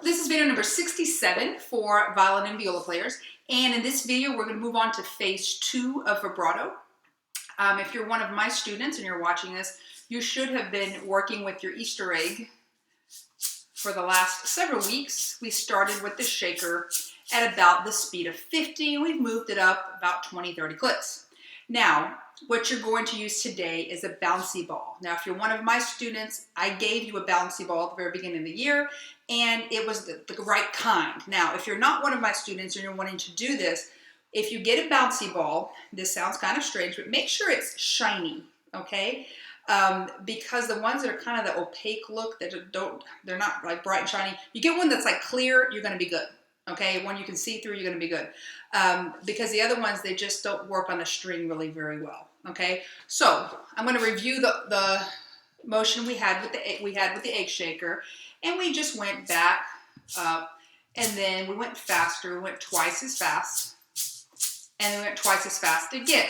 This is video number 67 for violin and viola players. And in this video, we're going to move on to phase 2 of vibrato. If you're one of my students and you're watching this, you should have been working with your Easter egg for the last several weeks. We started with the shaker at about the speed of 50, and we've moved it up about 20, 30 clicks. Now, what you're going to use today is a bouncy ball. Now, if you're one of my students, I gave you a bouncy ball at the very beginning of the year, and it was the right kind. Now, if you're not one of my students and you're wanting to do this, if you get a bouncy ball, this sounds kind of strange, but make sure it's shiny, okay? Because the ones that are kind of the opaque look, they're not like bright and shiny. You get one that's like clear, you're going to be good. Okay, one you can see through, you're going to be good. Because the other ones, they just don't work on the string really very well. Okay, so I'm going to review the motion we had with the egg shaker, and we just went back up, and then we went faster. We went twice as fast, and we went twice as fast again.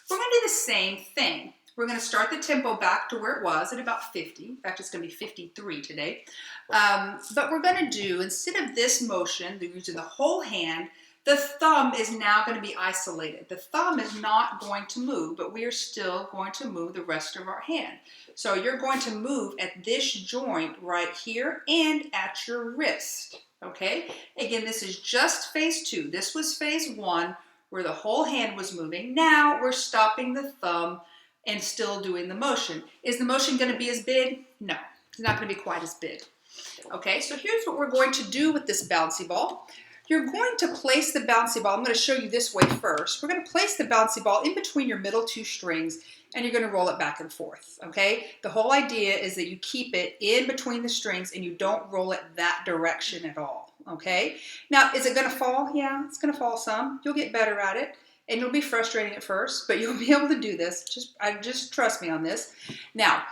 We're going to do the same thing. We're going to start the tempo back to where it was at about 50. In fact, it's going to be 53 today. But we're going to do, instead of this motion, using the whole hand, the thumb is now going to be isolated. The thumb is not going to move, but we are still going to move the rest of our hand. So you're going to move at this joint right here and at your wrist. Okay? Again, this is just phase 2. This was phase 1 where the whole hand was moving. Now we're stopping the thumb and still doing the motion. Is the motion going to be as big? No, it's not going to be quite as big. Okay, so here's what we're going to do with this bouncy ball. You're going to place the bouncy ball. I'm going to show you this way first. We're going to place the bouncy ball in between your middle 2 strings, and you're going to roll it back and forth. Okay, the whole idea is that you keep it in between the strings and you don't roll it that direction at all. Okay, now is it going to fall? Yeah, it's going to fall some. You'll get better at it. And it'll be frustrating at first, but you'll be able to do this. Just trust me on this. Now,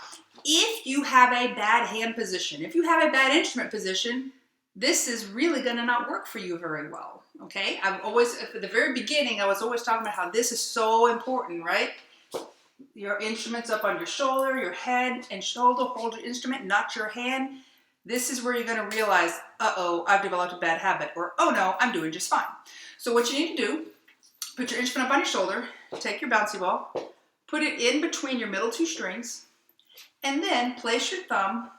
if you have a bad hand position, if you have a bad instrument position, this is really going to not work for you very well. Okay? At the very beginning, I was always talking about how this is so important, right? Your instrument's up on your shoulder, your head and shoulder, hold your instrument, not your hand. This is where you're going to realize, uh-oh, I've developed a bad habit, or oh no, I'm doing just fine. So what you need to do, put your instrument up on your shoulder, take your bouncy ball, put it in between your middle 2 strings, and then place your thumb,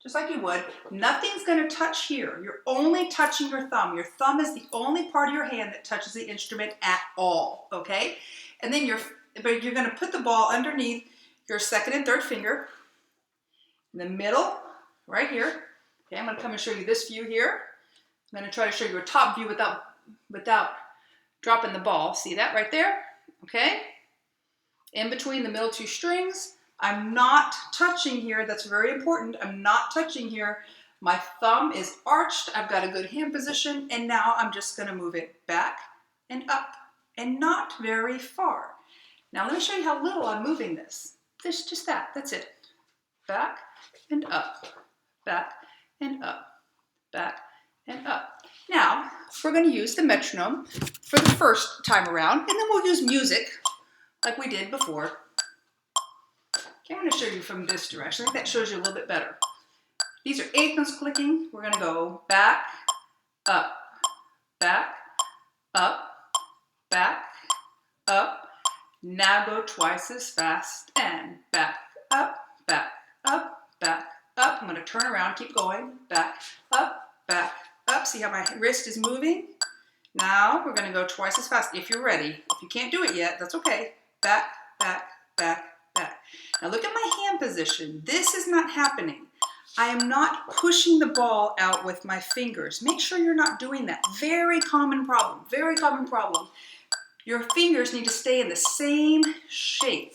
just like you would. Nothing's going to touch here. You're only touching your thumb. Your thumb is the only part of your hand that touches the instrument at all, okay? And then you're going to put the ball underneath your 2nd and 3rd finger, in the middle, right here. Okay, I'm going to come and show you this view here. I'm going to try to show you a top view without dropping the ball. See that right there? Okay. In between the middle 2 strings. I'm not touching here. That's very important. I'm not touching here. My thumb is arched. I've got a good hand position. And now I'm just going to move it back and up. And not very far. Now let me show you how little I'm moving this. Just that. That's it. Back and up. Back and up. Back and up. Now, we're going to use the metronome for the first time around, and then we'll use music like we did before. Okay, I'm going to show you from this direction. I think that shows you a little bit better. These are 8th notes clicking. We're going to go back, up, back, up, back, up. Now go twice as fast, and back, up, back, up, back, up. I'm going to turn around, keep going, back, up, back, up. See how my wrist is moving? Now we're going to go twice as fast if you're ready. If you can't do it yet, that's okay. Back, back, back, back. Now look at my hand position. This is not happening. I am not pushing the ball out with my fingers. Make sure you're not doing that. Very common problem. Very common problem. Your fingers need to stay in the same shape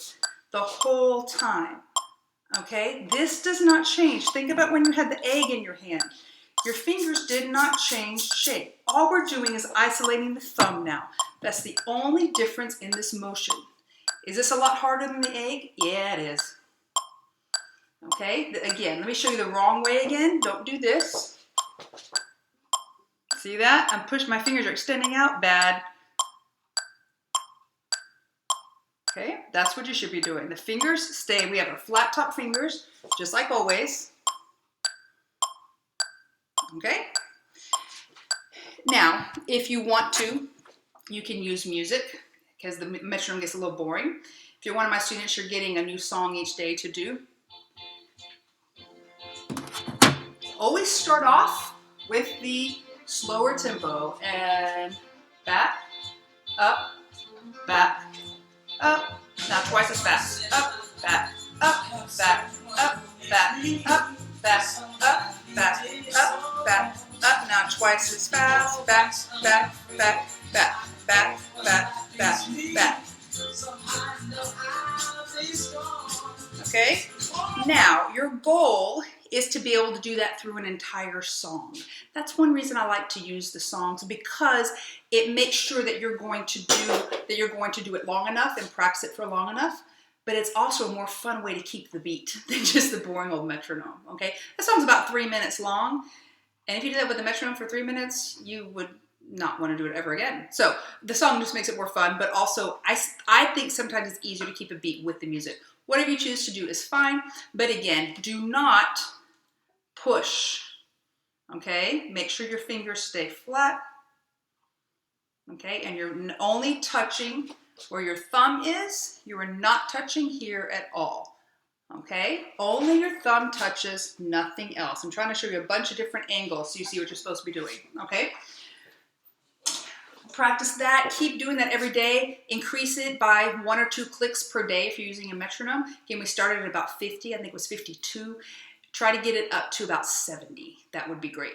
the whole time. Okay? This does not change. Think about when you had the egg in your hand. Your fingers did not change shape. All we're doing is isolating the thumb now. That's the only difference in this motion. Is this a lot harder than the egg? Yeah, it is. Okay, again, let me show you the wrong way again. Don't do this. See that? My fingers are extending out. Bad. Okay, that's what you should be doing. The fingers stay. We have our flat top fingers, just like always. okay? Now, if you want to, you can use music because the metronome gets a little boring. If you're one of my students, you're getting a new song each day to do. Always start off with the slower tempo and back, up, back, up. Now twice as fast. Up, back, up, back, up, back, up, back, up, back, up, back, up. Now twice as fast. Back, back, back, back, back, back, back, back. Okay? Now, your goal is to be able to do that through an entire song. That's one reason I like to use the songs, because it makes sure that you're going to do it long enough and practice it for long enough. But it's also a more fun way to keep the beat than just the boring old metronome. Okay? That song's about 3 minutes long. And if you do that with the metronome for 3 minutes, you would not want to do it ever again. So the song just makes it more fun, but also I think sometimes it's easier to keep a beat with the music. Whatever you choose to do is fine, but again, do not push, okay? Make sure your fingers stay flat, okay? And you're only touching where your thumb is. You are not touching here at all, okay? Only your thumb touches, nothing else. I'm trying to show you a bunch of different angles so you see what you're supposed to be doing, okay? Practice that. Keep doing that every day. Increase it by 1 or 2 clicks per day if you're using a metronome. Again, we started at about 50. I think it was 52. Try to get it up to about 70. That would be great.